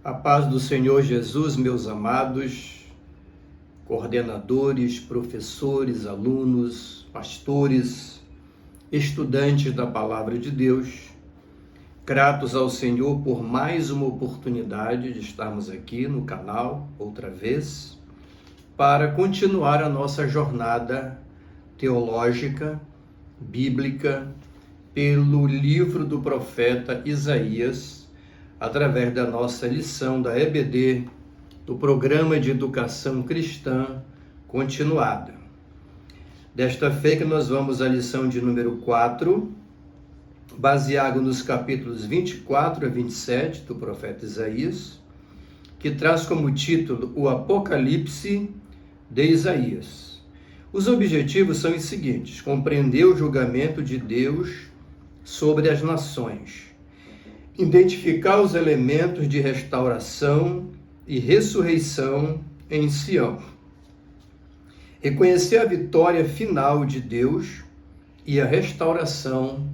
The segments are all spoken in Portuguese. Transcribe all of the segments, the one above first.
A paz do Senhor Jesus, meus amados, coordenadores, professores, alunos, pastores, estudantes da Palavra de Deus, gratos ao Senhor por mais uma oportunidade de estarmos aqui no canal, outra vez, para continuar a nossa jornada teológica, bíblica, pelo livro do profeta Isaías, através da nossa lição da EBD, do Programa de Educação Cristã Continuada. Desta feita, nós vamos à lição de número 4, baseado nos capítulos 24 a 27 do profeta Isaías, que traz como título o Apocalipse de Isaías. Os objetivos são os seguintes: compreender o julgamento de Deus sobre as nações, identificar os elementos de restauração e ressurreição em Sião, reconhecer a vitória final de Deus e a restauração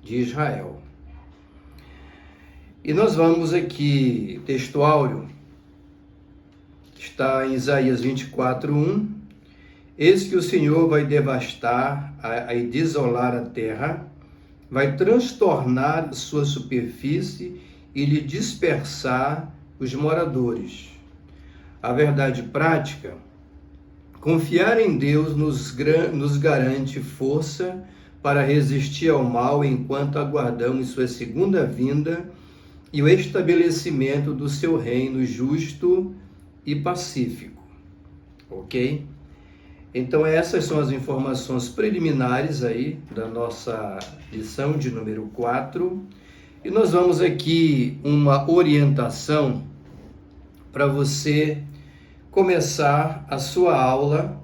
de Israel. E nós vamos aqui, texto áureo, está em Isaías 24:1. Eis que o Senhor vai devastar e desolar a terra, vai transtornar sua superfície e lhe dispersar os moradores. A verdade prática: confiar em Deus nos garante força para resistir ao mal enquanto aguardamos sua segunda vinda e o estabelecimento do seu reino justo e pacífico. Ok? Então essas são as informações preliminares aí da nossa lição de número 4. E nós vamos aqui uma orientação para você começar a sua aula,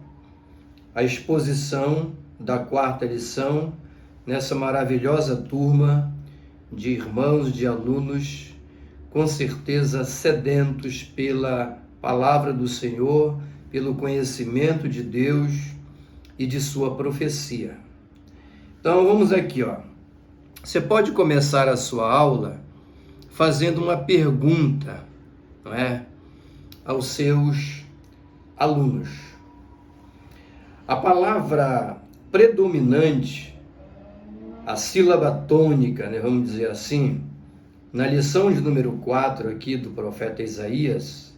a exposição da quarta lição, nessa maravilhosa turma de irmãos, de alunos, com certeza sedentos pela palavra do Senhor, pelo conhecimento de Deus e de sua profecia. Então vamos aqui, ó. Você pode começar a sua aula fazendo uma pergunta, não é, aos seus alunos. A palavra predominante, a sílaba tônica, né, vamos dizer assim, na lição de número 4 aqui do profeta Isaías,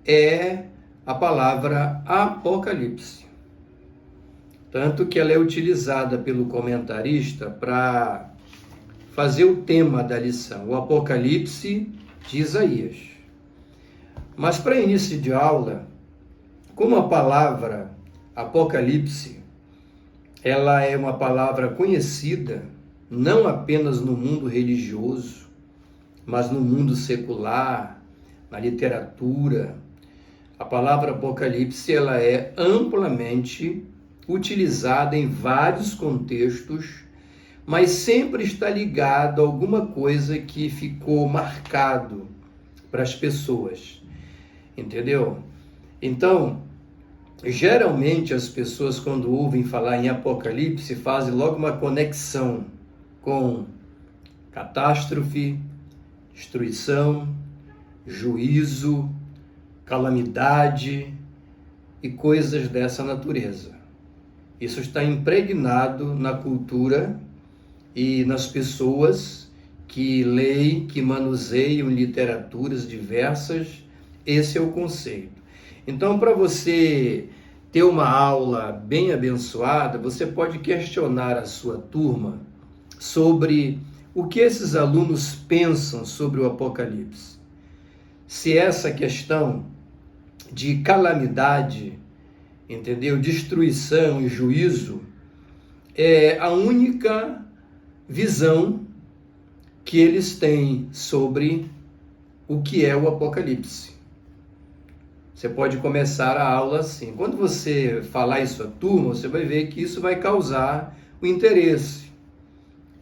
é a palavra Apocalipse. Tanto que ela é utilizada pelo comentarista para fazer o tema da lição, o Apocalipse de Isaías. Mas para início de aula, como a palavra Apocalipse, ela é uma palavra conhecida não apenas no mundo religioso, mas no mundo secular, na literatura. A palavra Apocalipse ela é amplamente utilizada em vários contextos, mas sempre está ligado a alguma coisa que ficou marcado para as pessoas, entendeu? Então, geralmente as pessoas quando ouvem falar em Apocalipse fazem logo uma conexão com catástrofe, destruição, juízo, calamidade e coisas dessa natureza. Isso está impregnado na cultura e nas pessoas que leem, que manuseiam literaturas diversas. Esse é o conceito. Então, para você ter uma aula bem abençoada, você pode questionar a sua turma sobre o que esses alunos pensam sobre o Apocalipse. Se essa questão de calamidade, entendeu? Destruição e juízo é a única visão que eles têm sobre o que é o Apocalipse. Você pode começar a aula assim. Quando você falar isso à turma, você vai ver que isso vai causar o interesse.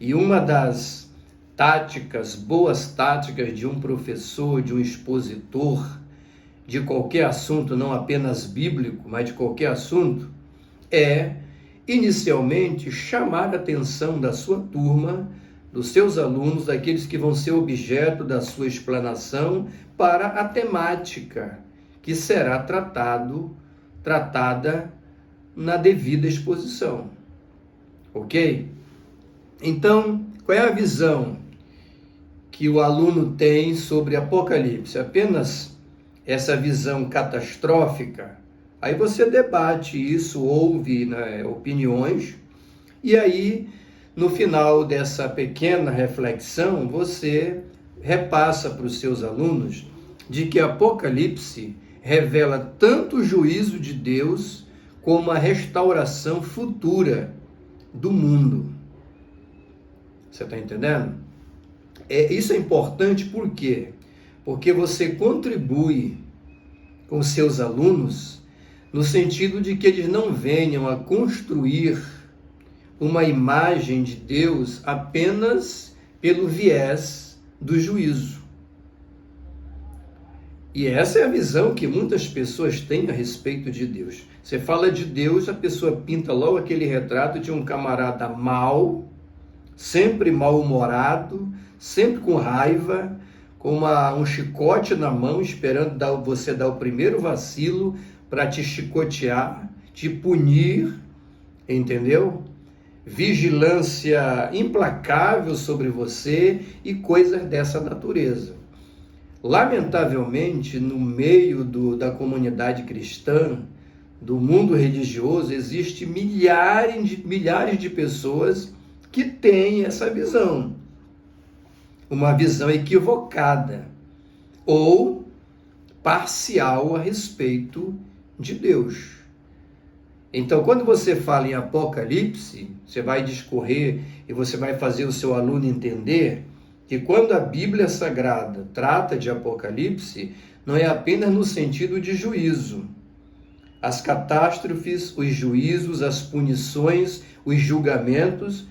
E uma das táticas, boas táticas de um professor, de um expositor, de qualquer assunto, não apenas bíblico, mas de qualquer assunto, é, inicialmente, chamar a atenção da sua turma dos seus alunos, daqueles que vão ser objeto da sua explanação, para a temática que será tratada na devida exposição. Ok? Então, qual é a visão que o aluno tem sobre Apocalipse? Apenas essa visão catastrófica? Aí você debate isso, ouve, né, opiniões, e aí, no final dessa pequena reflexão, você repassa para os seus alunos de que Apocalipse revela tanto o juízo de Deus como a restauração futura do mundo. Você está entendendo? Isso é importante por quê? Porque você contribui com seus alunos no sentido de que eles não venham a construir uma imagem de Deus apenas pelo viés do juízo. E essa é a visão que muitas pessoas têm a respeito de Deus. Você fala de Deus, a pessoa pinta logo aquele retrato de um camarada mau, sempre mal-humorado, sempre com raiva, com um chicote na mão, esperando você dar o primeiro vacilo para te chicotear, te punir, entendeu? Vigilância implacável sobre você e coisas dessa natureza. Lamentavelmente, no meio da comunidade cristã, do mundo religioso, existe milhares de pessoas que têm essa visão. Uma visão equivocada ou parcial a respeito de Deus. Então, quando você fala em Apocalipse, você vai discorrer e você vai fazer o seu aluno entender que quando a Bíblia Sagrada trata de Apocalipse, não é apenas no sentido de juízo. As catástrofes, os juízos, as punições, os julgamentos,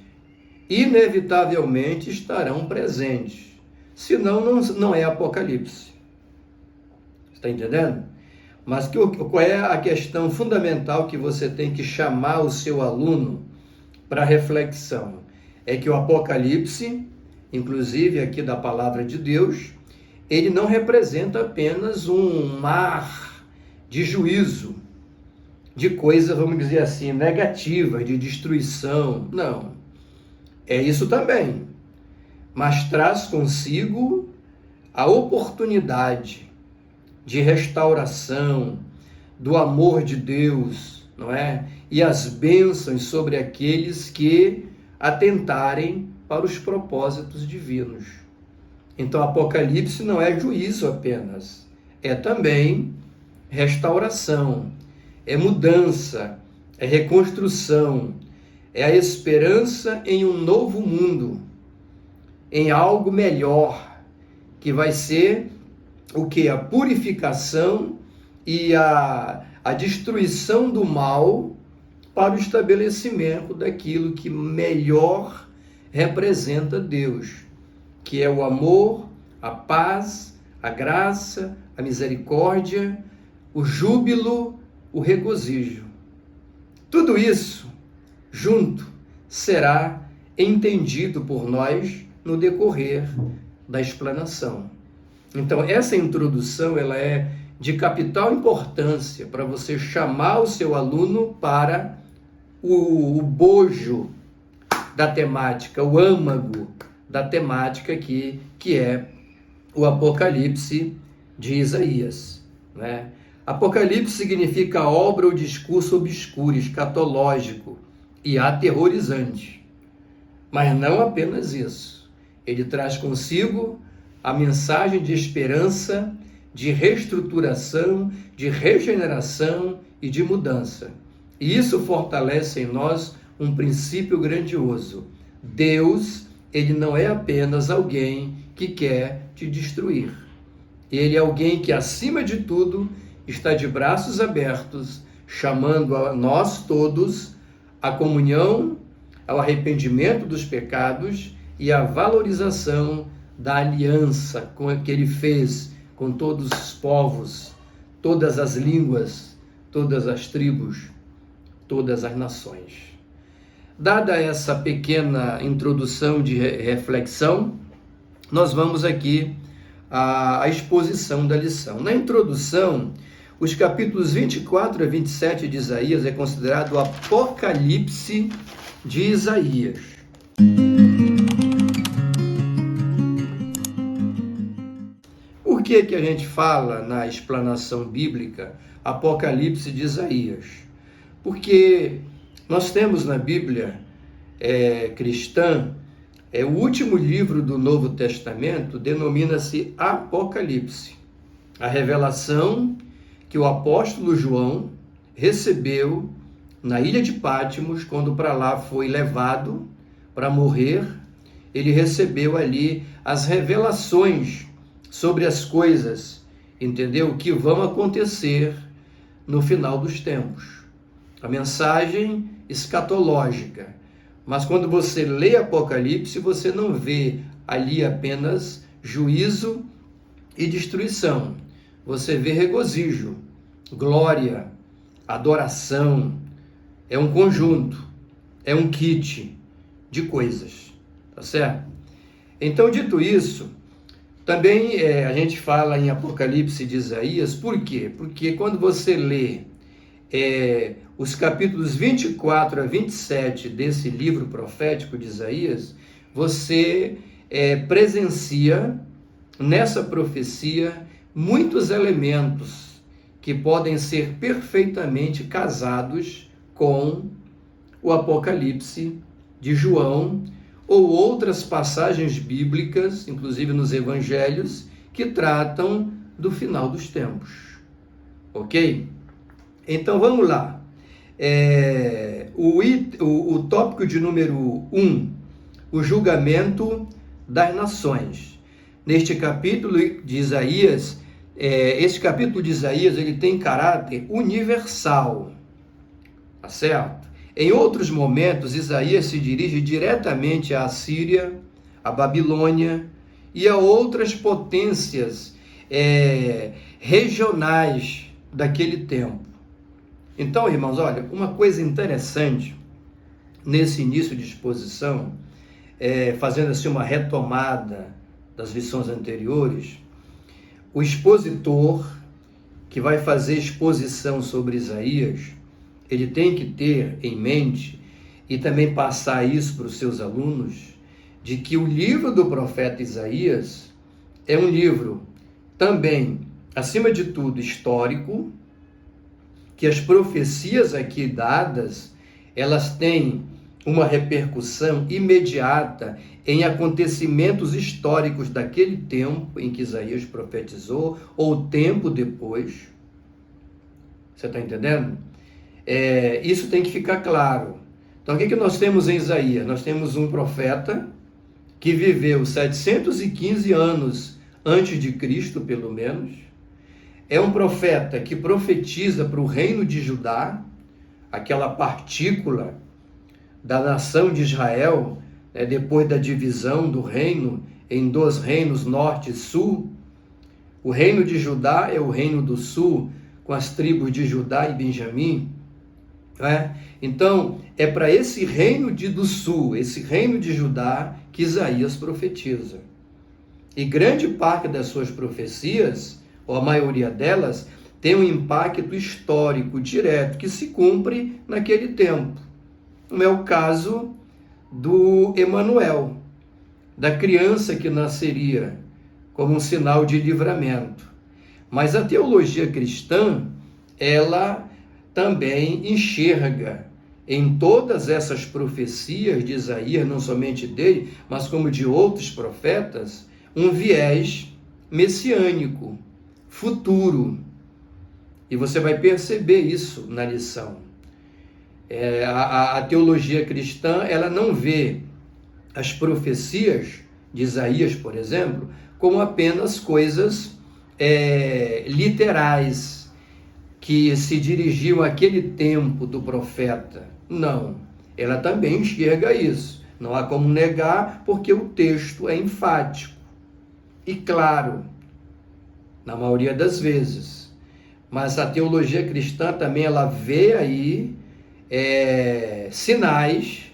inevitavelmente estarão presentes. Senão, não é Apocalipse. Está entendendo? Mas qual é a questão fundamental que você tem que chamar o seu aluno para reflexão? É que o Apocalipse, inclusive aqui da palavra de Deus, ele não representa apenas um mar de juízo, de coisas, vamos dizer assim, negativas, de destruição. Não. É isso também. Mas traz consigo a oportunidade de restauração, do amor de Deus, não é? E as bênçãos sobre aqueles que atentarem para os propósitos divinos. Então, Apocalipse não é juízo apenas, é também restauração, é mudança, é reconstrução, é a esperança em um novo mundo, em algo melhor, que vai ser o que? A purificação e a destruição do mal para o estabelecimento daquilo que melhor representa Deus, que é o amor, a paz, a graça, a misericórdia, o júbilo, o regozijo. Tudo isso junto será entendido por nós no decorrer da explanação. Então, essa introdução ela é de capital importância para você chamar o seu aluno para o bojo da temática, o âmago da temática que é o Apocalipse de Isaías, né? Apocalipse significa obra ou discurso obscuro, escatológico e aterrorizante. Mas não apenas isso. Ele traz consigo a mensagem de esperança, de reestruturação, de regeneração e de mudança. E isso fortalece em nós um princípio grandioso. Deus, ele não é apenas alguém que quer te destruir. Ele é alguém que, acima de tudo, está de braços abertos, chamando a nós todos à comunhão, ao arrependimento dos pecados e à valorização da aliança que ele fez com todos os povos, todas as línguas, todas as tribos, todas as nações. Dada essa pequena introdução de reflexão, nós vamos aqui a exposição da lição. Na introdução, os capítulos 24 a 27 de Isaías é considerado o Apocalipse de Isaías. Por que a gente fala na explanação bíblica Apocalipse de Isaías? Porque nós temos na Bíblia cristã, o último livro do Novo Testamento denomina-se Apocalipse. A revelação que o apóstolo João recebeu na ilha de Patmos, quando para lá foi levado para morrer, ele recebeu ali as revelações sobre as coisas, entendeu? Que vão acontecer no final dos tempos. A mensagem escatológica. Mas quando você lê Apocalipse, você não vê ali apenas juízo e destruição. Você vê regozijo, glória, adoração. É um conjunto, é um kit de coisas, tá certo? Então, dito isso, também a gente fala em Apocalipse de Isaías, por quê? Porque quando você lê os capítulos 24 a 27 desse livro profético de Isaías, você presencia nessa profecia muitos elementos que podem ser perfeitamente casados com o Apocalipse de João ou outras passagens bíblicas, inclusive nos evangelhos, que tratam do final dos tempos. Ok? Então vamos lá. O tópico de número 1, o julgamento das nações. Neste capítulo de Isaías, esse capítulo de Isaías, ele tem caráter universal, tá certo? Em outros momentos, Isaías se dirige diretamente à Assíria, à Babilônia e a outras potências regionais daquele tempo. Então, irmãos, olha, uma coisa interessante nesse início de exposição, fazendo assim uma retomada das lições anteriores, o expositor que vai fazer exposição sobre Isaías, ele tem que ter em mente e também passar isso para os seus alunos, de que o livro do profeta Isaías é um livro também, acima de tudo, histórico, que as profecias aqui dadas, elas têm uma repercussão imediata em acontecimentos históricos daquele tempo em que Isaías profetizou, ou tempo depois. Você está entendendo? Isso tem que ficar claro. Então, o que nós temos em Isaías? Nós temos um profeta que viveu 715 anos antes de Cristo, pelo menos. É um profeta que profetiza para o reino de Judá, aquela partícula da nação de Israel, depois da divisão do reino em dois reinos, norte e sul. O reino de Judá é o reino do sul, com as tribos de Judá e Benjamim. Então, é para esse reino do sul, esse reino de Judá, que Isaías profetiza. E grande parte das suas profecias, ou a maioria delas, tem um impacto histórico direto que se cumpre naquele tempo. Não é o caso do Emanuel, da criança que nasceria como um sinal de livramento. Mas a teologia cristã, ela também enxerga em todas essas profecias de Isaías, não somente dele, mas como de outros profetas, um viés messiânico, futuro. E você vai perceber isso na lição. A teologia cristã, ela não vê as profecias de Isaías, por exemplo, como apenas coisas literais, que se dirigiam àquele tempo do profeta. Não, ela também enxerga isso. Não há como negar, porque o texto é enfático e claro, na maioria das vezes. Mas a teologia cristã também, ela vê aí sinais,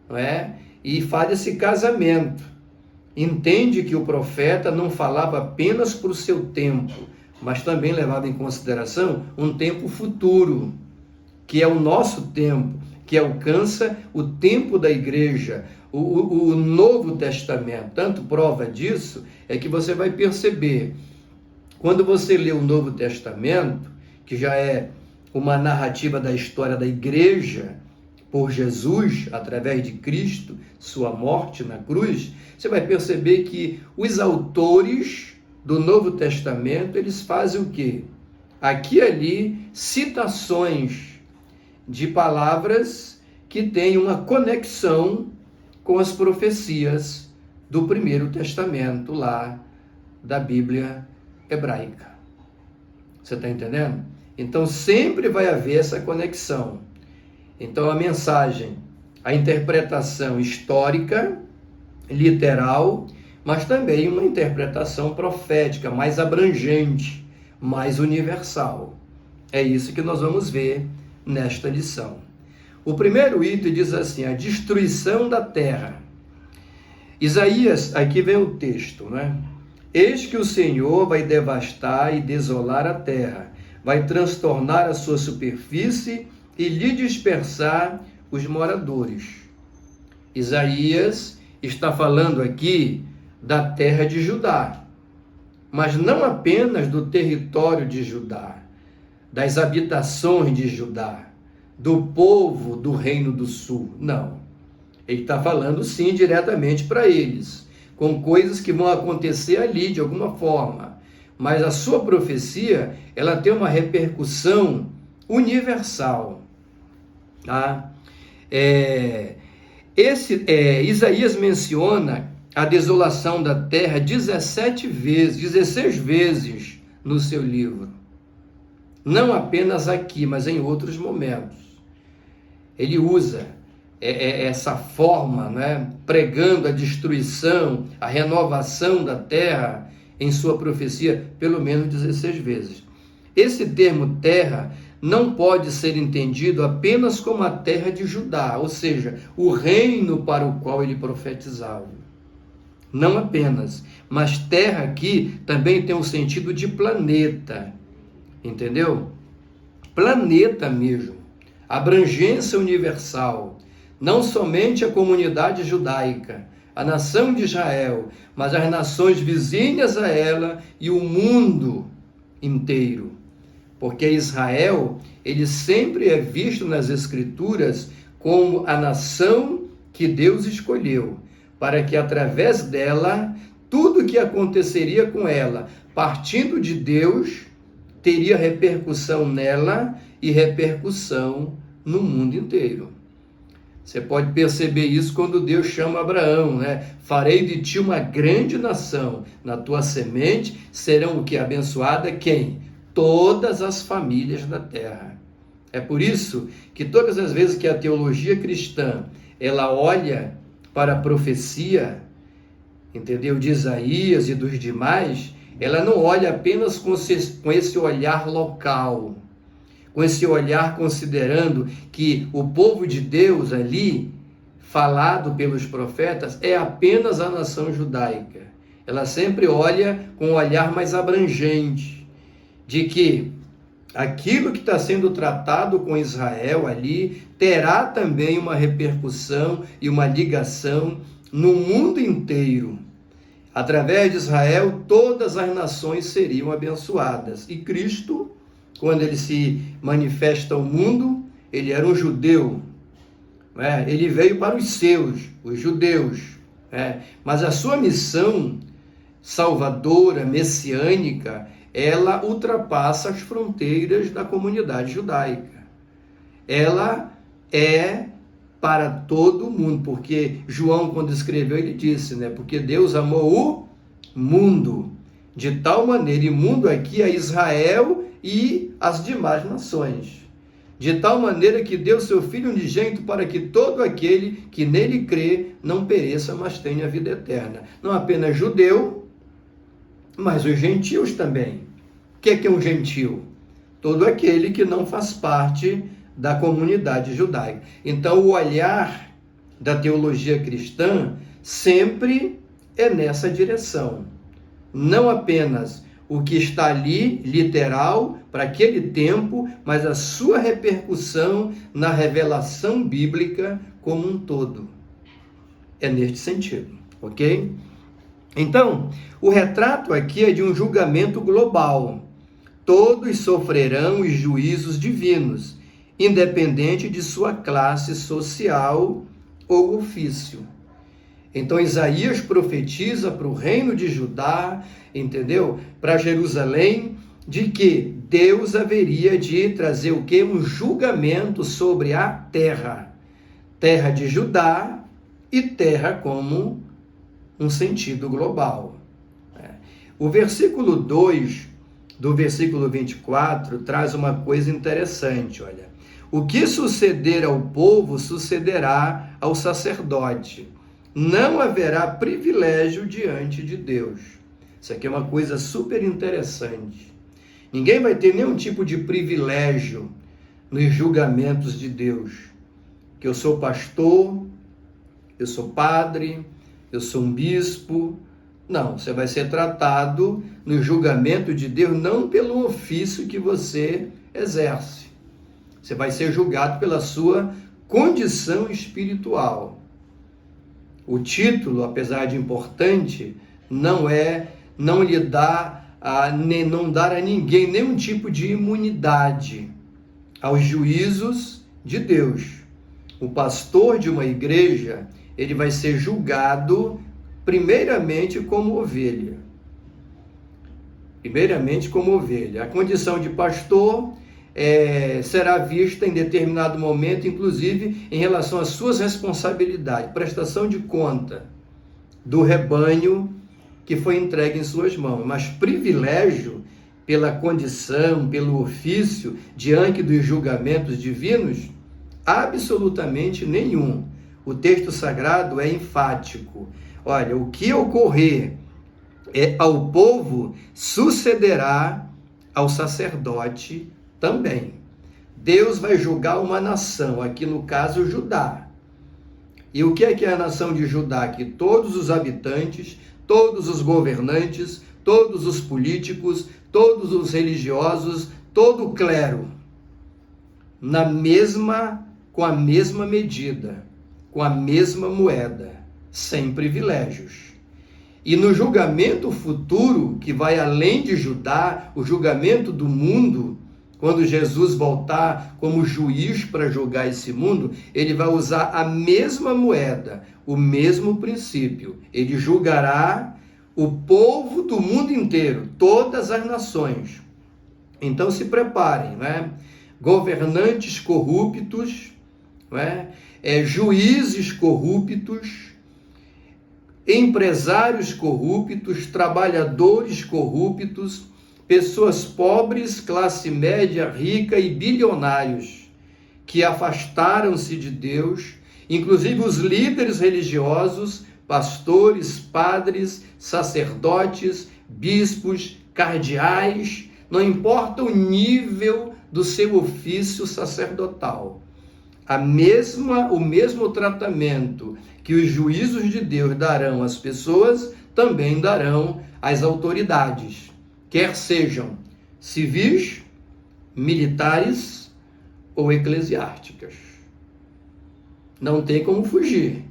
não é? E faz esse casamento entende que o profeta não falava apenas para o seu tempo, mas também levava em consideração um tempo futuro, que é o nosso tempo, que alcança o tempo da igreja, o Novo Testamento. Tanto prova disso é que você vai perceber, quando você lê o Novo Testamento, que já é uma narrativa da história da igreja, por Jesus, através de Cristo, sua morte na cruz, você vai perceber que os autores do Novo Testamento, eles fazem o quê? Aqui e ali, citações de palavras que têm uma conexão com as profecias do Primeiro Testamento, lá da Bíblia hebraica. Você está entendendo? Então, sempre vai haver essa conexão. Então, a mensagem, a interpretação histórica, literal, mas também uma interpretação profética, mais abrangente, mais universal. É isso que nós vamos ver nesta lição. O primeiro item diz assim: a destruição da terra. Isaías, aqui vem o texto, né? Eis que o Senhor vai devastar e desolar a terra, vai transtornar a sua superfície e lhe dispersar os moradores. Isaías está falando aqui da terra de Judá, mas não apenas do território de Judá, das habitações de Judá, do povo do Reino do Sul. Não. Ele está falando, sim, diretamente para eles, com coisas que vão acontecer ali de alguma forma. Mas a sua profecia, ela tem uma repercussão universal. Tá? Isaías menciona a desolação da terra 16 vezes no seu livro. Não apenas aqui, mas em outros momentos. Ele usa essa forma, né, pregando a destruição, a renovação da terra em sua profecia pelo menos 16 vezes. Esse termo terra não pode ser entendido apenas como a terra de Judá, ou seja, o reino para o qual ele profetizava. Não apenas, mas terra aqui também tem um sentido de planeta, entendeu? Planeta mesmo, abrangência universal, não somente a comunidade judaica, a nação de Israel, mas as nações vizinhas a ela e o mundo inteiro. Porque Israel, ele sempre é visto nas Escrituras como a nação que Deus escolheu, para que através dela, tudo que aconteceria com ela, partindo de Deus, teria repercussão nela e repercussão no mundo inteiro. Você pode perceber isso quando Deus chama Abraão, né? Farei de ti uma grande nação, na tua semente serão o que? Abençoada quem? Todas as famílias da terra. É por isso que todas as vezes que a teologia cristã, ela olha para a profecia, entendeu? De Isaías e dos demais, ela não olha apenas com esse olhar local, com esse olhar considerando que o povo de Deus ali, falado pelos profetas, é apenas a nação judaica. Ela sempre olha com um olhar mais abrangente, de que aquilo que está sendo tratado com Israel ali terá também uma repercussão e uma ligação no mundo inteiro. Através de Israel, todas as nações seriam abençoadas. E Cristo, quando ele se manifesta ao mundo, ele era um judeu, né? Ele veio para os seus, os judeus, né? Mas a sua missão salvadora, messiânica, ela ultrapassa as fronteiras da comunidade judaica. Ela é para todo mundo, porque João, quando escreveu, ele disse, né? Porque Deus amou o mundo de tal maneira, e mundo aqui é Israel e as demais nações, de tal maneira que deu seu Filho unigênito para que todo aquele que nele crê não pereça, mas tenha vida eterna. Não apenas judeu, mas os gentios também. O que é um gentio? Todo aquele que não faz parte da comunidade judaica. Então, o olhar da teologia cristã sempre é nessa direção. Não apenas o que está ali, literal, para aquele tempo, mas a sua repercussão na revelação bíblica como um todo. É neste sentido, ok? Então, o retrato aqui é de um julgamento global. Todos sofrerão os juízos divinos, independente de sua classe social ou ofício. Então, Isaías profetiza para o reino de Judá, entendeu? Para Jerusalém, de que Deus haveria de trazer o quê? Um julgamento sobre a terra. Terra de Judá e terra como um sentido global. O versículo 2 do versículo 24 traz uma coisa interessante, olha. O que suceder ao povo sucederá ao sacerdote. Não haverá privilégio diante de Deus. Isso aqui é uma coisa super interessante. Ninguém vai ter nenhum tipo de privilégio nos julgamentos de Deus. Que eu sou pastor, eu sou padre, eu sou um bispo. Não, você vai ser tratado no julgamento de Deus não pelo ofício que você exerce. Você vai ser julgado pela sua condição espiritual. O título, apesar de importante, não lhe dá não dar a ninguém nenhum tipo de imunidade aos juízos de Deus. O pastor de uma igreja, ele vai ser julgado primeiramente como ovelha. Primeiramente como ovelha. A condição de pastor será vista em determinado momento, inclusive em relação às suas responsabilidades, prestação de conta do rebanho que foi entregue em suas mãos. Mas privilégio pela condição, pelo ofício, diante dos julgamentos divinos, absolutamente nenhum. O texto sagrado é enfático. Olha, o que ocorrer ao povo sucederá ao sacerdote também. Deus vai julgar uma nação, aqui no caso Judá. E o que é a nação de Judá? Que todos os habitantes, todos os governantes, todos os políticos, todos os religiosos, todo o clero, com a mesma medida, com a mesma moeda, sem privilégios. E no julgamento futuro, que vai além de Judá, o julgamento do mundo, quando Jesus voltar como juiz para julgar esse mundo, ele vai usar a mesma moeda, o mesmo princípio. Ele julgará o povo do mundo inteiro, todas as nações. Então se preparem, né? Governantes corruptos, né? Juízes corruptos, empresários corruptos, trabalhadores corruptos, pessoas pobres, classe média, rica e bilionários que afastaram-se de Deus, inclusive os líderes religiosos, pastores, padres, sacerdotes, bispos, cardeais, não importa o nível do seu ofício sacerdotal. O mesmo tratamento que os juízos de Deus darão às pessoas, também darão às autoridades, quer sejam civis, militares ou eclesiásticas. Não tem como fugir.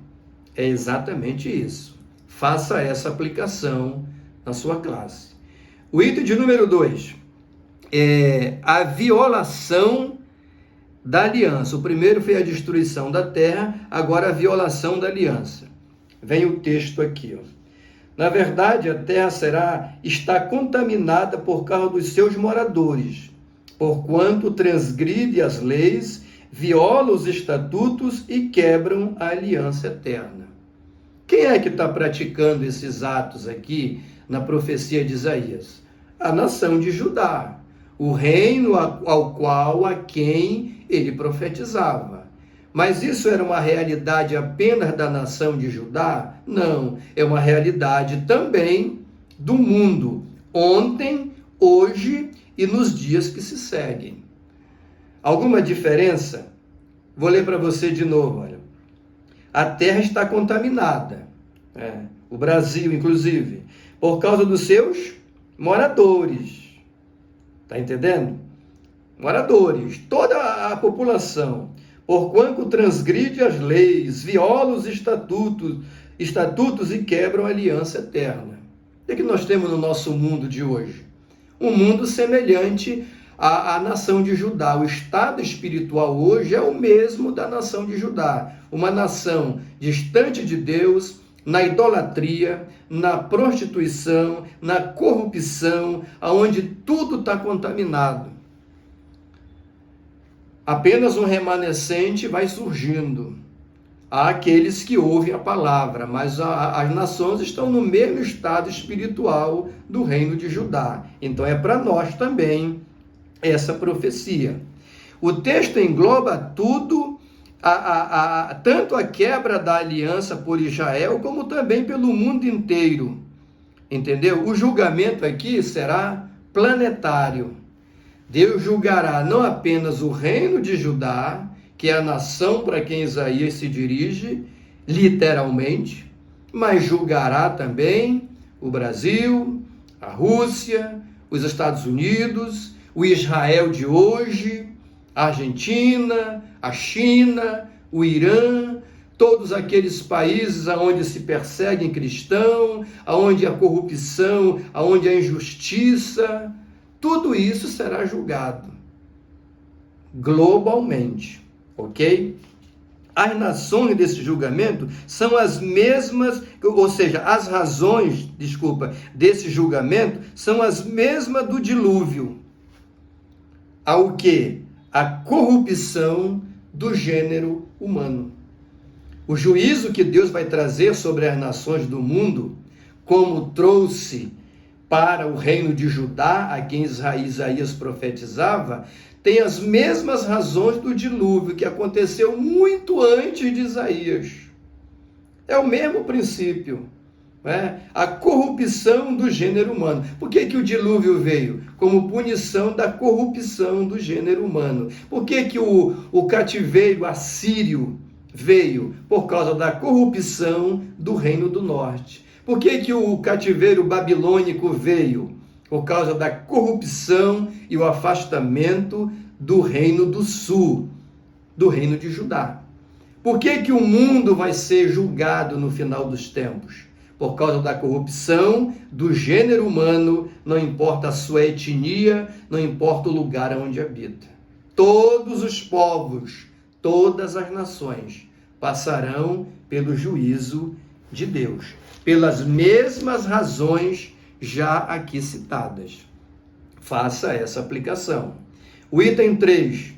É exatamente isso. Faça essa aplicação na sua classe. O item de número 2 é a violação da aliança. O primeiro foi a destruição da terra, agora a violação da aliança. Vem o texto aqui, ó. Na verdade, a terra está contaminada por causa dos seus moradores, porquanto transgride as leis, viola os estatutos e quebram a aliança eterna. Quem é que está praticando esses atos aqui na profecia de Isaías? A nação de Judá, o reino a quem ele profetizava. Mas isso era uma realidade apenas da nação de Judá? Não, é uma realidade também do mundo, ontem, hoje e nos dias que se seguem. Alguma diferença? Vou ler para você de novo, olha. A terra está contaminada. o Brasil, inclusive, por causa dos seus moradores. Está entendendo? Moradores, toda a população, porquanto transgride as leis, viola os estatutos e quebram a aliança eterna. O que nós temos no nosso mundo de hoje? Um mundo semelhante à nação de Judá. O estado espiritual hoje é o mesmo da nação de Judá. Uma nação distante de Deus, na idolatria, na prostituição, na corrupção, aonde tudo está contaminado. Apenas um remanescente vai surgindo. Há aqueles que ouvem a palavra, mas as nações estão no mesmo estado espiritual do reino de Judá. Então é para nós também essa profecia. O texto engloba tudo, tanto a quebra da aliança por Israel, como também pelo mundo inteiro. Entendeu? O julgamento aqui será planetário. Deus julgará não apenas o reino de Judá, que é a nação para quem Isaías se dirige, literalmente, mas julgará também o Brasil, a Rússia, os Estados Unidos, o Israel de hoje, a Argentina, a China, o Irã, todos aqueles países onde se perseguem cristãos, onde a corrupção, onde a injustiça, tudo isso será julgado globalmente, ok? As nações desse julgamento são as mesmas, ou seja, as razões, desse julgamento são as mesmas do dilúvio. Ao que? A corrupção do gênero humano. O juízo que Deus vai trazer sobre as nações do mundo, como trouxe para o reino de Judá, a quem Isaías profetizava, tem as mesmas razões do dilúvio, que aconteceu muito antes de Isaías. É o mesmo princípio, né? A corrupção do gênero humano. Por que o dilúvio veio? Como punição da corrupção do gênero humano. Por que o cativeiro assírio veio? Por causa da corrupção do reino do norte. Por que o cativeiro babilônico veio? Por causa da corrupção e o afastamento do reino do sul, do reino de Judá. Por que o mundo vai ser julgado no final dos tempos? Por causa da corrupção do gênero humano, não importa a sua etnia, não importa o lugar onde habita. Todos os povos, todas as nações passarão pelo juízo de Deus, pelas mesmas razões já aqui citadas. Faça essa aplicação. O item 3,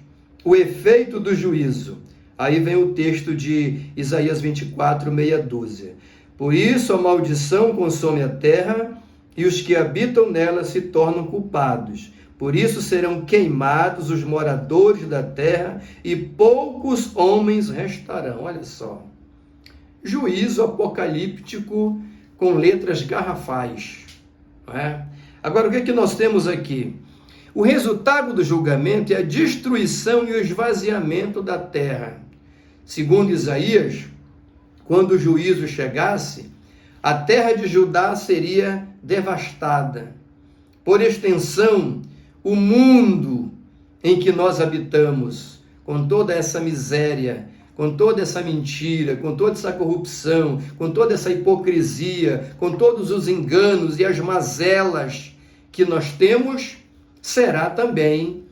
o efeito do juízo. Aí vem o texto de Isaías 24, meia dúzia. Por isso a maldição consome a terra e os que habitam nela se tornam culpados. Por isso serão queimados os moradores da terra e poucos homens restarão. Olha só. Juízo apocalíptico com letras garrafais. Não é? Agora, o que é que nós temos aqui? O resultado do julgamento é a destruição e o esvaziamento da terra. Segundo Isaías, quando o juízo chegasse, a terra de Judá seria devastada. Por extensão, o mundo em que nós habitamos, com toda essa miséria, com toda essa mentira, com toda essa corrupção, com toda essa hipocrisia, com todos os enganos e as mazelas que nós temos, será também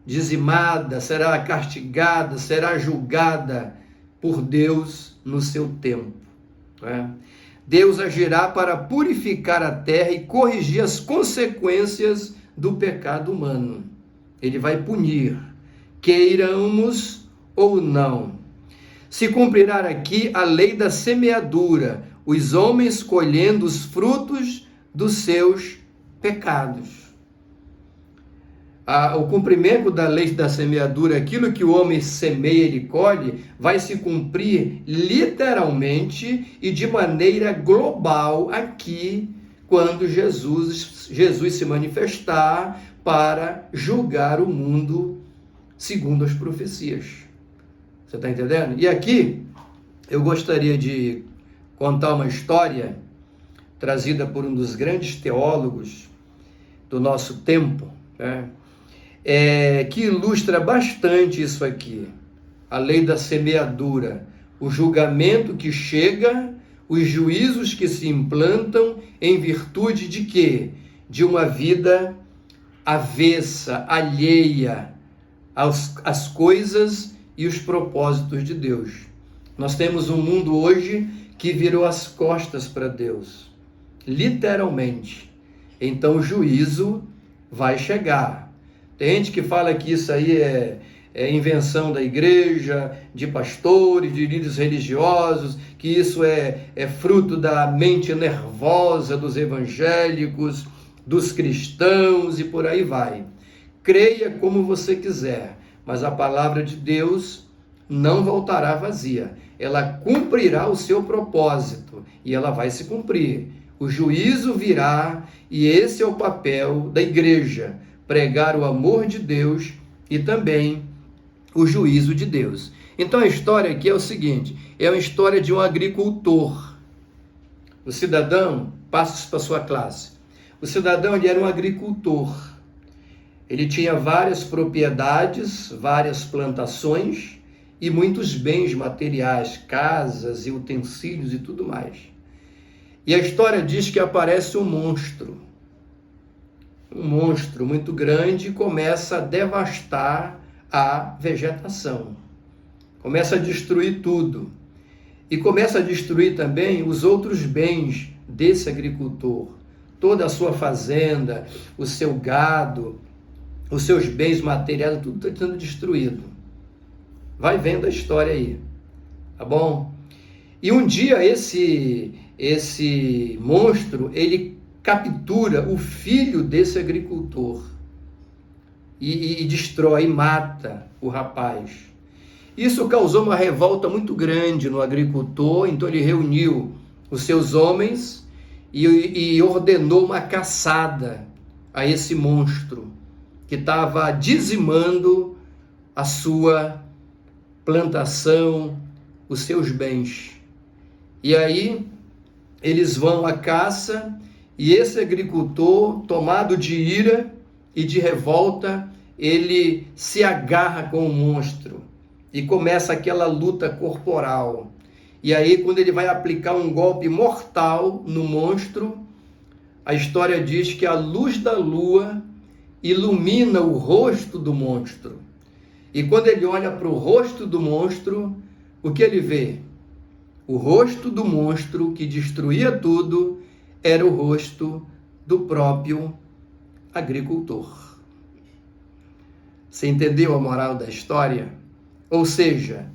dizimada, será castigada, será julgada por Deus no seu tempo. Né? Deus agirá para purificar a terra e corrigir as consequências do pecado humano. Ele vai punir, queiramos ou não. Se cumprirá aqui a lei da semeadura, os homens colhendo os frutos dos seus pecados. O cumprimento da lei da semeadura, aquilo que o homem semeia, ele colhe, vai se cumprir literalmente e de maneira global aqui, quando Jesus se manifestar para julgar o mundo segundo as profecias. Você está entendendo? E aqui eu gostaria de contar uma história trazida por um dos grandes teólogos do nosso tempo, né? Que ilustra bastante isso aqui. A lei da semeadura, o julgamento que chega, os juízos que se implantam em virtude de quê? De uma vida avessa, alheia às coisas e os propósitos de Deus. Nós temos um mundo hoje que virou as costas para Deus, literalmente. Então o juízo vai chegar. Tem gente que fala que isso aí é invenção da igreja, de pastores, de líderes religiosos, que isso é fruto da mente nervosa dos evangélicos, dos cristãos e por aí vai. Creia como você quiser, mas a palavra de Deus não voltará vazia. Ela cumprirá o seu propósito e ela vai se cumprir. O juízo virá e esse é o papel da igreja, pregar o amor de Deus e também o juízo de Deus. Então a história aqui é o seguinte, é uma história de um agricultor. O cidadão, passa isso para a sua classe, o cidadão ele era um agricultor. Ele tinha várias propriedades, várias plantações e muitos bens materiais, casas e utensílios e tudo mais. E a história diz que aparece um monstro muito grande, começa a devastar a vegetação, começa a destruir tudo e começa a destruir também os outros bens desse agricultor, toda a sua fazenda, o seu gado, os seus bens materiais, tudo está sendo destruído. Vai vendo a história aí, tá bom? E um dia esse monstro, ele captura o filho desse agricultor e destrói, mata o rapaz. Isso causou uma revolta muito grande no agricultor, então ele reuniu os seus homens e ordenou uma caçada a esse monstro que estava dizimando a sua plantação, os seus bens. E aí eles vão à caça e esse agricultor, tomado de ira e de revolta, ele se agarra com o monstro e começa aquela luta corporal. E aí, quando ele vai aplicar um golpe mortal no monstro, a história diz que a luz da lua ilumina o rosto do monstro. E quando ele olha para o rosto do monstro, o que ele vê? O rosto do monstro que destruía tudo era o rosto do próprio agricultor. Você entendeu a moral da história? Ou seja,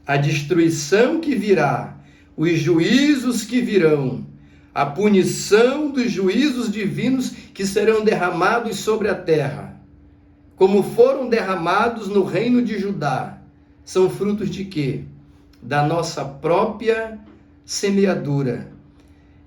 a destruição que virá, os juízos que virão, a punição dos juízos divinos que serão derramados sobre a terra, como foram derramados no reino de Judá, são frutos de quê? Da nossa própria semeadura.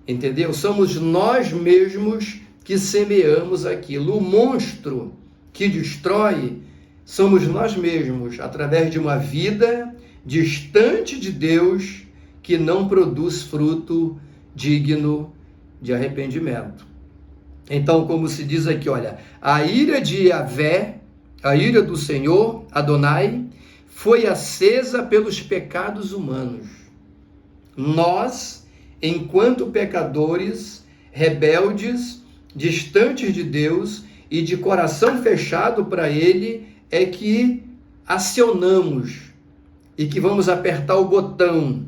Entendeu? Somos nós mesmos que semeamos aquilo. O monstro que destrói somos nós mesmos, através de uma vida distante de Deus, que não produz fruto digno de arrependimento. Então, como se diz aqui, olha, a ira de Yahvé, a ira do Senhor, Adonai, foi acesa pelos pecados humanos. Nós, enquanto pecadores, rebeldes, distantes de Deus e de coração fechado para Ele, é que acionamos e que vamos apertar o botão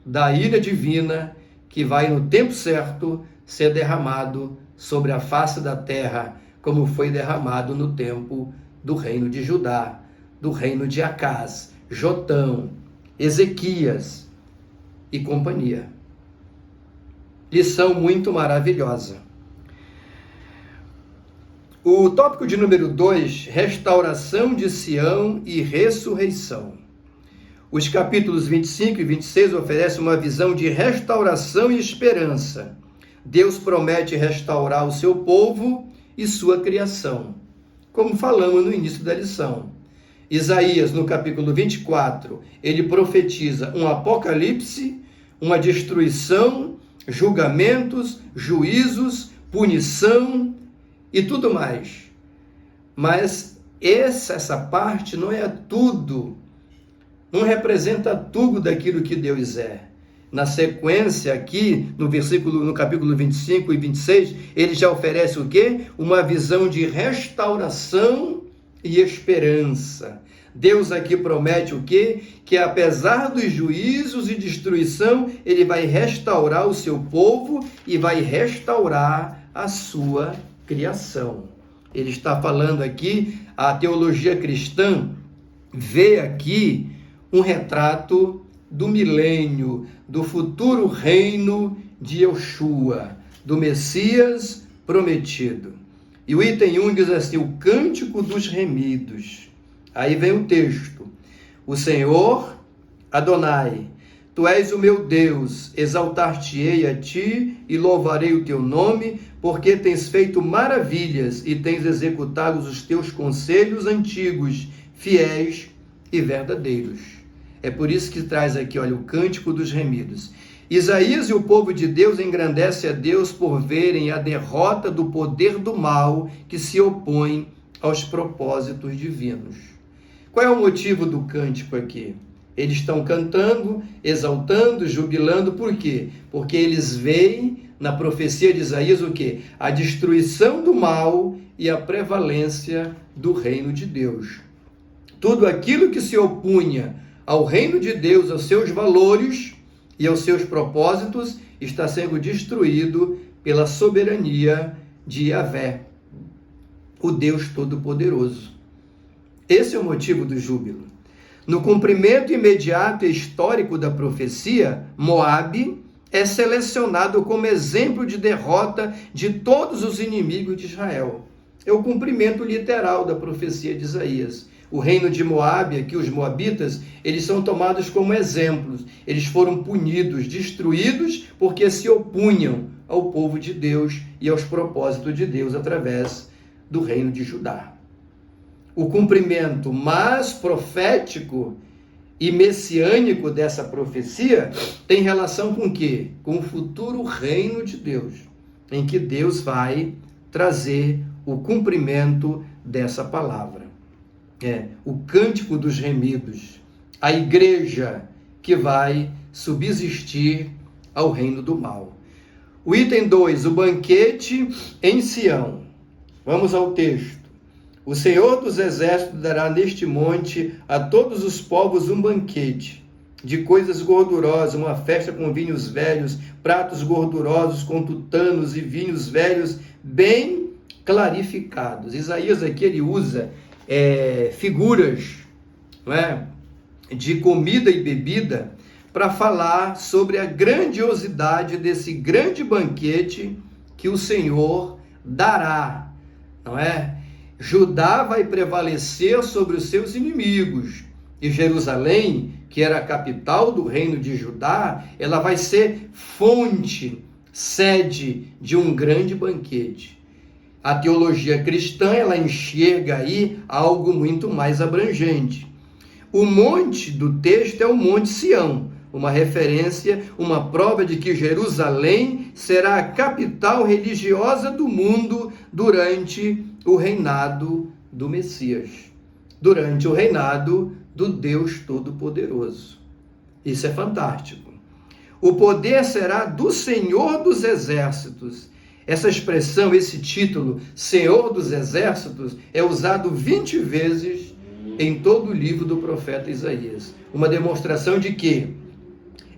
da ira divina que vai no tempo certo ser derramado sobre a face da terra, como foi derramado no tempo do reino de Judá, do reino de Acás, Jotão, Ezequias e companhia. Lição muito maravilhosa. O tópico de número 2, restauração de Sião e ressurreição. Os capítulos 25 e 26 oferecem uma visão de restauração e esperança. Deus promete restaurar o seu povo e sua criação, como falamos no início da lição. Isaías, no capítulo 24, ele profetiza um apocalipse, uma destruição, julgamentos, juízos, punição e tudo mais. Mas essa parte não é tudo, não representa tudo daquilo que Deus é. Na sequência aqui, no capítulo 25 e 26, ele já oferece o quê? Uma visão de restauração e esperança. Deus aqui promete o quê? Que apesar dos juízos e destruição, ele vai restaurar o seu povo e vai restaurar a sua criação. Ele está falando aqui, a teologia cristã vê aqui um retrato do milênio, do futuro reino de Yeshua, do Messias prometido. E o item 1 diz assim, o cântico dos remidos. Aí vem o texto. O Senhor, Adonai, Tu és o meu Deus, exaltar-te-ei a Ti e louvarei o Teu nome, porque tens feito maravilhas e tens executado os Teus conselhos antigos, fiéis e verdadeiros. É por isso que traz aqui, olha, o cântico dos remidos. Isaías e o povo de Deus engrandece a Deus por verem a derrota do poder do mal que se opõe aos propósitos divinos. Qual é o motivo do cântico aqui? Eles estão cantando, exaltando, jubilando, por quê? Porque eles veem na profecia de Isaías o quê? A destruição do mal e a prevalência do reino de Deus. Tudo aquilo que se opunha ao reino de Deus, aos seus valores e aos seus propósitos, está sendo destruído pela soberania de Yahvé, o Deus Todo-Poderoso. Esse é o motivo do júbilo. No cumprimento imediato e histórico da profecia, Moabe é selecionado como exemplo de derrota de todos os inimigos de Israel. É o cumprimento literal da profecia de Isaías. O reino de Moabe, aqui os moabitas, eles são tomados como exemplos. Eles foram punidos, destruídos, porque se opunham ao povo de Deus e aos propósitos de Deus através do reino de Judá. O cumprimento mais profético e messiânico dessa profecia tem relação com o quê? Com o futuro reino de Deus, em que Deus vai trazer o cumprimento dessa palavra. O cântico dos remidos, a igreja que vai subsistir ao reino do mal. O item 2, o banquete em Sião. Vamos ao texto. O Senhor dos Exércitos dará neste monte a todos os povos um banquete de coisas gordurosas, uma festa com vinhos velhos, pratos gordurosos com tutanos e vinhos velhos bem clarificados. Isaías aqui ele usa figuras, não é, de comida e bebida para falar sobre a grandiosidade desse grande banquete que o Senhor dará, não é? Judá vai prevalecer sobre os seus inimigos e Jerusalém, que era a capital do reino de Judá, ela vai ser fonte, sede de um grande banquete. A teologia cristã, ela enxerga aí algo muito mais abrangente. O monte do texto é o Monte Sião, uma referência, uma prova de que Jerusalém será a capital religiosa do mundo durante o reinado do Messias, durante o reinado do Deus Todo-Poderoso. Isso é fantástico. O poder será do Senhor dos Exércitos. Essa expressão, esse título, Senhor dos Exércitos, é usado 20 vezes em todo o livro do profeta Isaías. Uma demonstração de que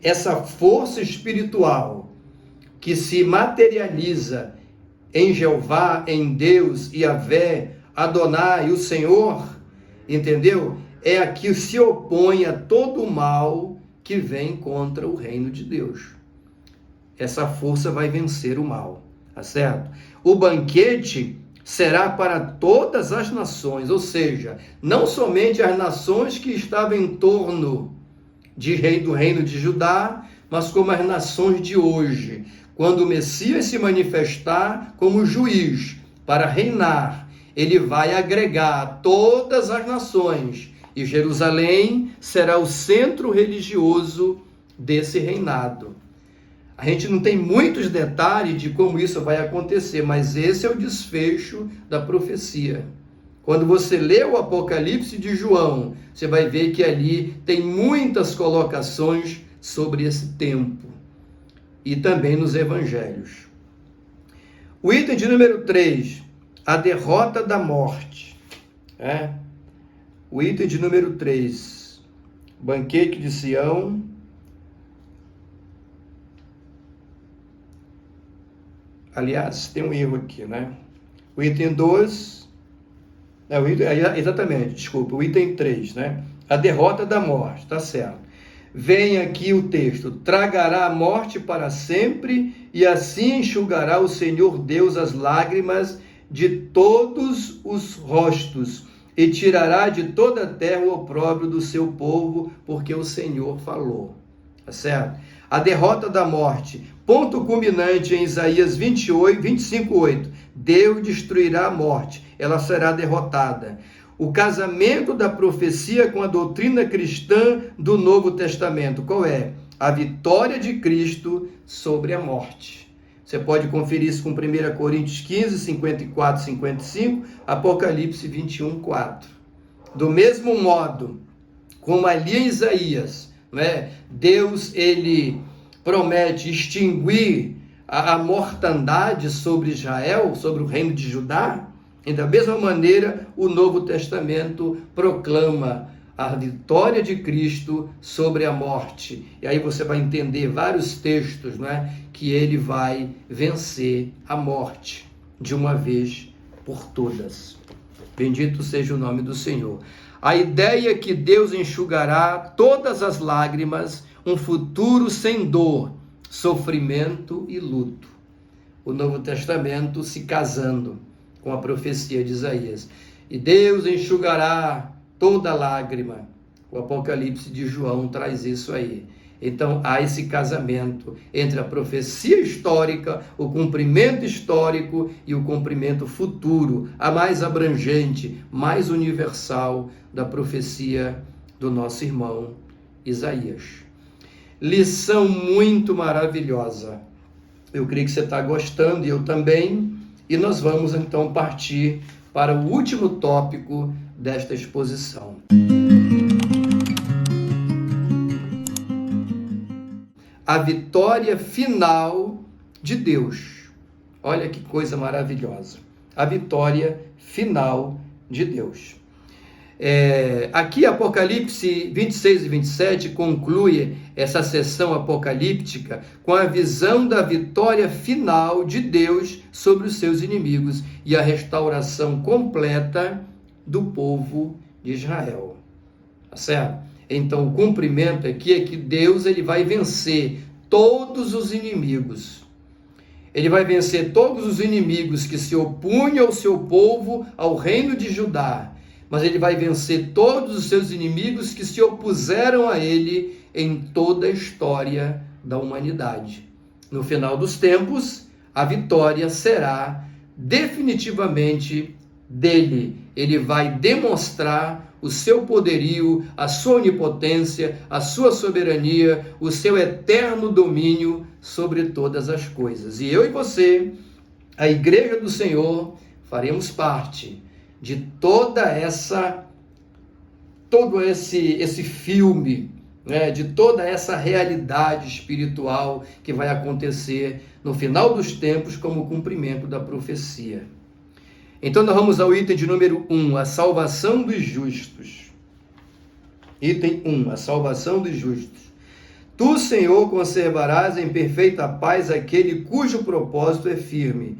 essa força espiritual que se materializa em Jeová, em Deus, Yahvé, Adonai, o Senhor, entendeu? É a que se opõe a todo o mal que vem contra o reino de Deus. Essa força vai vencer o mal, tá certo? O banquete será para todas as nações, ou seja, não somente as nações que estavam em torno do reino de Judá, mas como as nações de hoje. Quando o Messias se manifestar como juiz para reinar, ele vai agregar todas as nações e Jerusalém será o centro religioso desse reinado. A gente não tem muitos detalhes de como isso vai acontecer, mas esse é o desfecho da profecia. Quando você lê o Apocalipse de João, você vai ver que ali tem muitas colocações sobre esse tempo. E também nos evangelhos. O item de número 3, a derrota da morte. O item de número 3, banquete de Sião. Aliás, tem um erro aqui, né? O item 2, exatamente, desculpa, o item 3, né? A derrota da morte, tá certo. Vem aqui o texto: tragará a morte para sempre, e assim enxugará o Senhor Deus as lágrimas de todos os rostos, e tirará de toda a terra o opróbrio do seu povo, porque o Senhor falou. Tá certo? A derrota da morte, ponto culminante em Isaías 25:8. Deus destruirá a morte, ela será derrotada. O casamento da profecia com a doutrina cristã do Novo Testamento, qual é? A vitória de Cristo sobre a morte. Você pode conferir isso com 1 Coríntios 15, 54, 55, Apocalipse 21, 4. Do mesmo modo, como ali em Isaías, né, Deus, ele promete extinguir a mortandade sobre Israel, sobre o reino de Judá, e da mesma maneira o Novo Testamento proclama a vitória de Cristo sobre a morte. E aí você vai entender vários textos, né, que ele vai vencer a morte de uma vez por todas. Bendito seja o nome do Senhor. A ideia é que Deus enxugará todas as lágrimas, um futuro sem dor, sofrimento e luto. O Novo Testamento se casando com a profecia de Isaías. E Deus enxugará toda lágrima. O Apocalipse de João traz isso aí. Então há esse casamento entre a profecia histórica, o cumprimento histórico e o cumprimento futuro, a mais abrangente, mais universal da profecia do nosso irmão Isaías. Lição muito maravilhosa. Eu creio que você está gostando e eu também. E nós vamos então partir para o último tópico desta exposição. A vitória final de Deus. Olha que coisa maravilhosa. A vitória final de Deus. Aqui Apocalipse 26 e 27 conclui essa sessão apocalíptica com a visão da vitória final de Deus sobre os seus inimigos e a restauração completa do povo de Israel. Tá certo? Então o cumprimento aqui é que Deus ele vai vencer todos os inimigos. Ele vai vencer todos os inimigos que se opunham ao seu povo, ao reino de Judá. Mas ele vai vencer todos os seus inimigos que se opuseram a ele em toda a história da humanidade. No final dos tempos, a vitória será definitivamente dele. Ele vai demonstrar o seu poderio, a sua onipotência, a sua soberania, o seu eterno domínio sobre todas as coisas. E eu e você, a Igreja do Senhor, faremos parte de todo esse filme, né, de toda essa realidade espiritual que vai acontecer no final dos tempos como cumprimento da profecia. Então nós vamos ao item de número 1, a salvação dos justos. Item 1, a salvação dos justos. Tu, Senhor, conservarás em perfeita paz aquele cujo propósito é firme,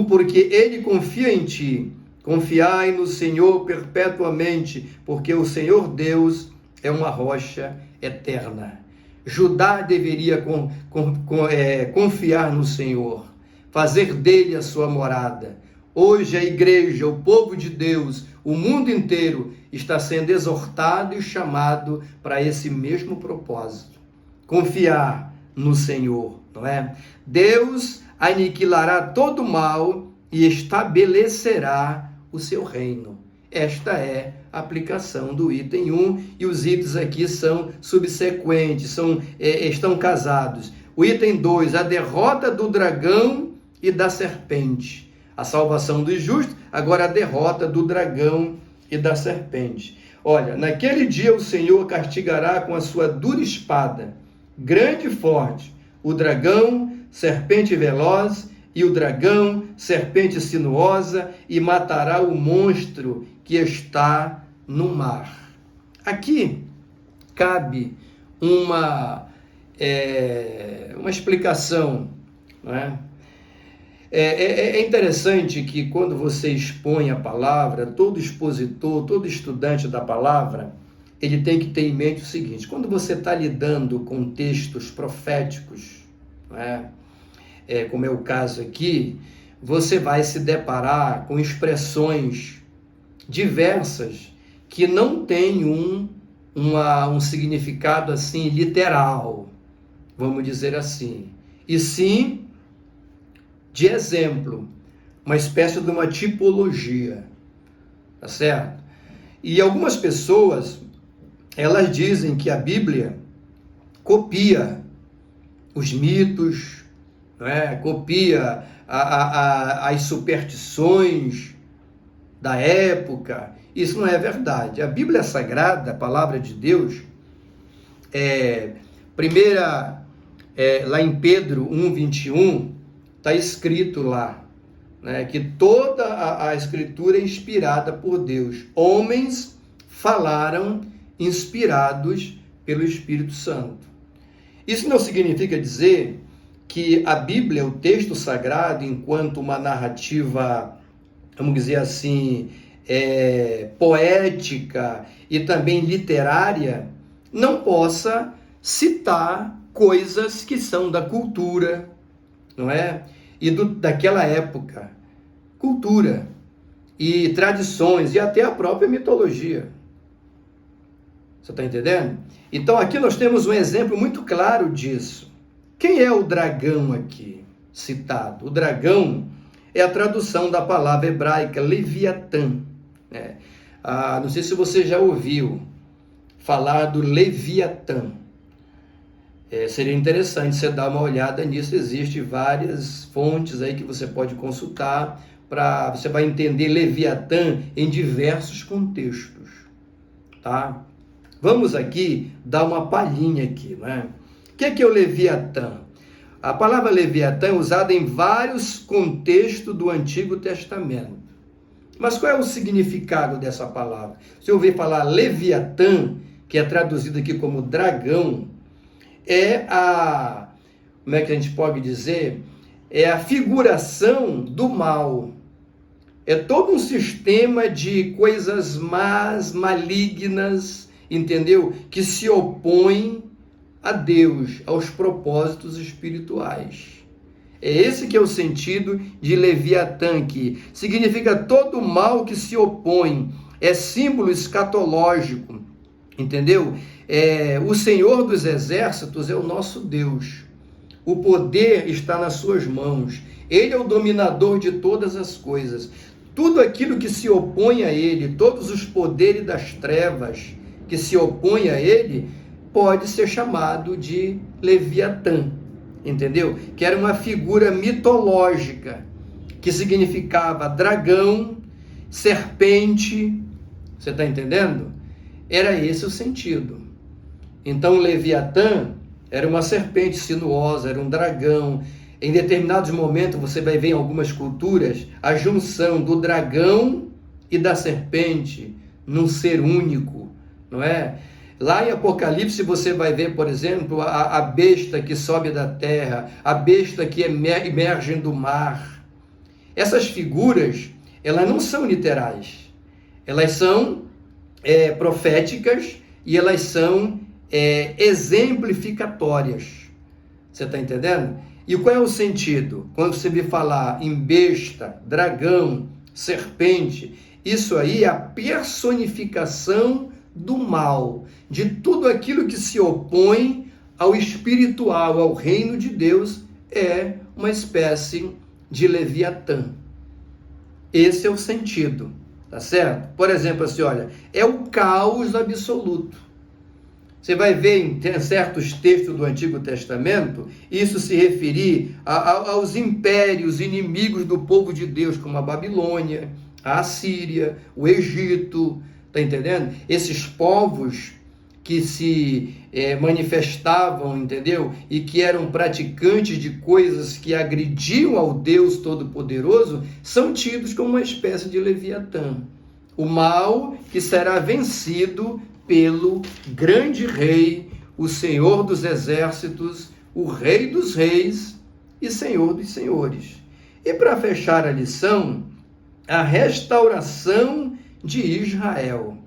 porque ele confia em ti. Confiai no Senhor perpetuamente, porque o Senhor Deus é uma rocha eterna. Judá deveria confiar no Senhor, fazer dele a sua morada. Hoje a igreja, o povo de Deus, o mundo inteiro está sendo exortado e chamado para esse mesmo propósito. Confiar no Senhor, não é? Deus aniquilará todo o mal e estabelecerá o seu reino. Esta é a aplicação do item 1, e os itens aqui são subsequentes, estão casados. O item 2, a derrota do dragão e da serpente. A salvação dos justos, agora a derrota do dragão e da serpente. Olha, naquele dia o Senhor castigará com a sua dura espada, grande e forte, o dragão, serpente veloz, e o dragão, serpente sinuosa, e matará o monstro que está no mar. Aqui cabe uma explicação, não é? É interessante que quando você expõe a palavra, todo expositor, todo estudante da palavra, ele tem que ter em mente o seguinte: quando você está lidando com textos proféticos, não é? Como é o caso aqui, você vai se deparar com expressões diversas que não têm um significado assim literal, vamos dizer assim, e sim de exemplo, uma espécie de uma tipologia, tá certo? E algumas pessoas, elas dizem que a Bíblia copia os mitos, não é? Copia as superstições da época. Isso não é verdade. A Bíblia Sagrada, a palavra de Deus, lá em Pedro 1:21, está escrito lá, né, que toda a Escritura é inspirada por Deus. Homens falaram inspirados pelo Espírito Santo. Isso não significa dizer que a Bíblia, o texto sagrado, enquanto uma narrativa, vamos dizer assim, poética e também literária, não possa citar coisas que são da cultura, não é? E daquela época, cultura e tradições e até a própria mitologia. Você está entendendo? Então aqui nós temos um exemplo muito claro disso. Quem é o dragão aqui citado? O dragão é a tradução da palavra hebraica Leviatã. Não sei se você já ouviu falar do Leviatã. Seria interessante você dar uma olhada nisso. Existem várias fontes aí que você pode consultar, você vai entender Leviatã em diversos contextos, tá? Vamos aqui dar uma palhinha aqui, né? O que é o Leviatã? A palavra Leviatã é usada em vários contextos do Antigo Testamento. Mas qual é o significado dessa palavra? Se eu ouvir falar Leviatã, que é traduzido aqui como dragão, como é que a gente pode dizer? É a figuração do mal. É todo um sistema de coisas más, malignas, entendeu? Que se opõem a Deus, aos propósitos espirituais. É esse que é o sentido de Leviatã, que significa todo o mal que se opõe, é símbolo escatológico, entendeu? O Senhor dos Exércitos é o nosso Deus. O poder está nas suas mãos. Ele é o dominador de todas as coisas. Tudo aquilo que se opõe a Ele, todos os poderes das trevas que se opõem a Ele, pode ser chamado de Leviatã, entendeu? Que era uma figura mitológica, que significava dragão, serpente, você está entendendo? Era esse o sentido. Então, Leviatã era uma serpente sinuosa, era um dragão. Em determinados momentos, você vai ver em algumas culturas a junção do dragão e da serpente num ser único, não é? Lá em Apocalipse você vai ver, por exemplo, a besta que sobe da terra, a besta que emerge do mar. Essas figuras, elas não são literais, elas são proféticas e elas são exemplificatórias. Você está entendendo? E qual é o sentido? Quando você me falar em besta, dragão, serpente, isso aí é a personificação do mal, de tudo aquilo que se opõe ao espiritual, ao reino de Deus, é uma espécie de Leviatã. Esse é o sentido, tá certo? Por exemplo, assim, olha, é o caos absoluto. Você vai ver em certos textos do Antigo Testamento, isso se referir aos impérios inimigos do povo de Deus, como a Babilônia, a Assíria, o Egito, tá entendendo? Esses povos que se manifestavam, entendeu? E que eram praticantes de coisas que agrediam ao Deus Todo-Poderoso, são tidos como uma espécie de Leviatã. O mal que será vencido pelo grande rei, o Senhor dos exércitos, o Rei dos reis e Senhor dos senhores. E para fechar a lição, a restauração de Israel.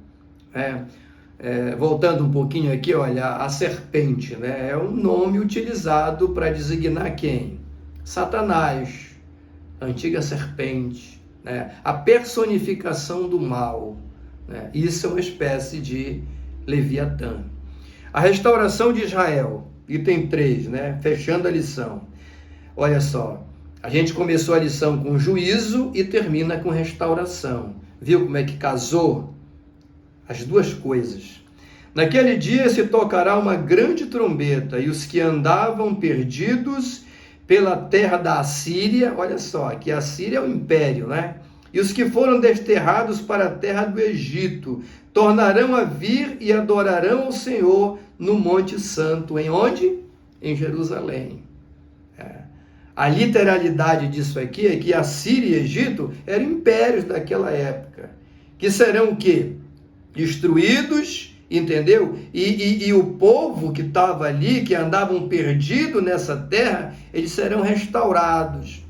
Voltando um pouquinho aqui, olha, a serpente, né? É um nome utilizado para designar quem? Satanás, a antiga serpente, né? A personificação do mal, né? Isso é uma espécie de Leviatã. A restauração de Israel, item 3, né? Fechando a lição. Olha só, a gente começou a lição com juízo e termina com restauração. Viu como é que casou as duas coisas? Naquele dia se tocará uma grande trombeta, e os que andavam perdidos pela terra da Assíria, olha só, que a Assíria é o império, né? E os que foram desterrados para a terra do Egito tornarão a vir e adorarão ao Senhor no Monte Santo. Em onde? Em Jerusalém. A literalidade disso aqui é que a Síria e Egito eram impérios daquela época, que serão o quê? Destruídos, entendeu? E o povo que estava ali, que andavam perdidos nessa terra, eles serão restaurados,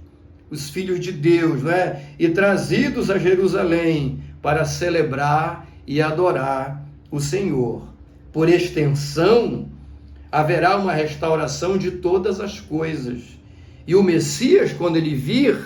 os filhos de Deus, né? E trazidos a Jerusalém para celebrar e adorar o Senhor. Por extensão, haverá uma restauração de todas as coisas. E o Messias, quando ele vir,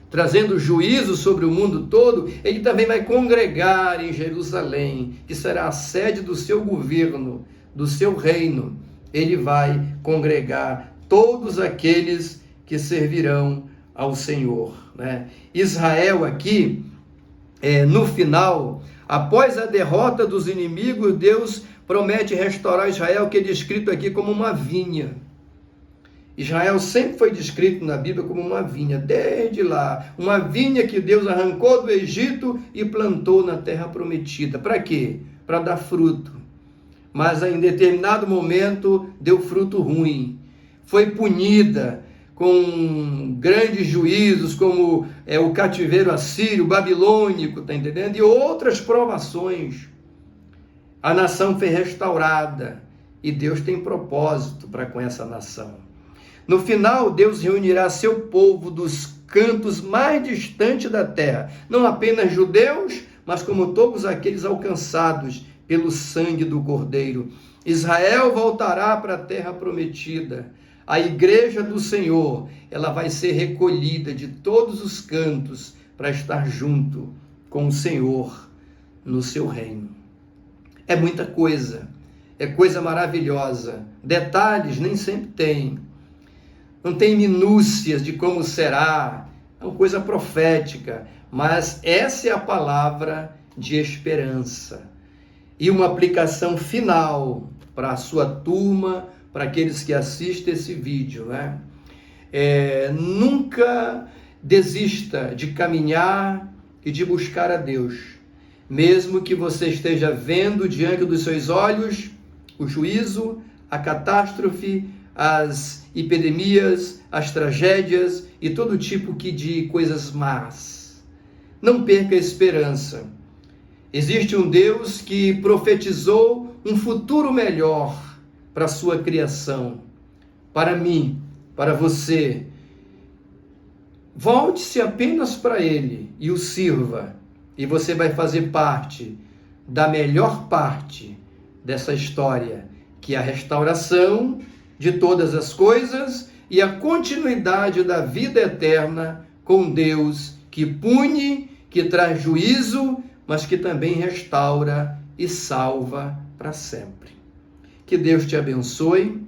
trazendo juízo sobre o mundo todo, ele também vai congregar em Jerusalém, que será a sede do seu governo, do seu reino. Ele vai congregar todos aqueles que servirão ao Senhor, né? Israel aqui, no final, após a derrota dos inimigos, Deus promete restaurar Israel, que é descrito aqui como uma vinha. Israel sempre foi descrito na Bíblia como uma vinha, desde lá. Uma vinha que Deus arrancou do Egito e plantou na terra prometida. Para quê? Para dar fruto. Mas em determinado momento deu fruto ruim. Foi punida com grandes juízos, como o cativeiro assírio, babilônico, tá entendendo? E outras provações. A nação foi restaurada e Deus tem propósito para com essa nação. No final, Deus reunirá seu povo dos cantos mais distantes da terra, não apenas judeus, mas como todos aqueles alcançados pelo sangue do Cordeiro. Israel voltará para a terra prometida. A igreja do Senhor, ela vai ser recolhida de todos os cantos para estar junto com o Senhor no seu reino. É muita coisa, é coisa maravilhosa. Detalhes nem sempre tem. Não tem minúcias de como será, é uma coisa profética, mas essa é a palavra de esperança. E uma aplicação final para a sua turma, para aqueles que assistem esse vídeo, né? Nunca desista de caminhar e de buscar a Deus, mesmo que você esteja vendo diante dos seus olhos o juízo, a catástrofe, as epidemias, as tragédias e todo tipo de coisas más. Não perca a esperança. Existe um Deus que profetizou um futuro melhor para a sua criação, para mim, para você. Volte-se apenas para Ele e o sirva, e você vai fazer parte da melhor parte dessa história, que é a restauração de todas as coisas e a continuidade da vida eterna com Deus, que pune, que traz juízo, mas que também restaura e salva para sempre. Que Deus te abençoe,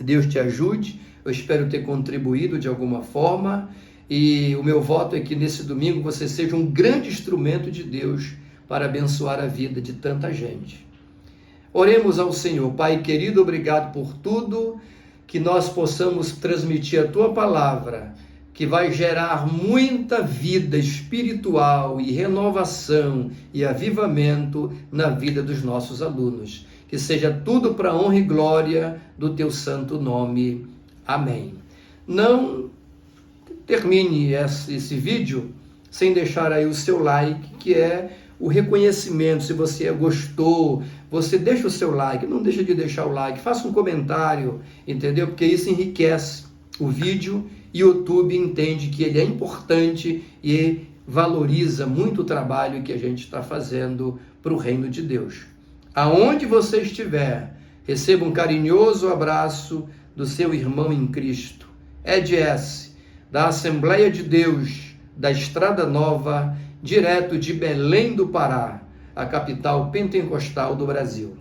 Deus te ajude. Eu espero ter contribuído de alguma forma. E o meu voto é que nesse domingo você seja um grande instrumento de Deus para abençoar a vida de tanta gente. Oremos ao Senhor. Pai querido, obrigado por tudo, que nós possamos transmitir a Tua palavra, que vai gerar muita vida espiritual e renovação e avivamento na vida dos nossos alunos. Que seja tudo para a honra e glória do Teu santo nome. Amém. Não termine esse vídeo sem deixar aí o seu like, que é o reconhecimento. Se você gostou, você deixa o seu like, não deixa de deixar o like, faça um comentário, entendeu? Porque isso enriquece o vídeo e o YouTube entende que ele é importante e valoriza muito o trabalho que a gente está fazendo para o reino de Deus. Aonde você estiver, receba um carinhoso abraço do seu irmão em Cristo, Ed S., da Assembleia de Deus, da Estrada Nova, direto de Belém do Pará, a capital pentecostal do Brasil.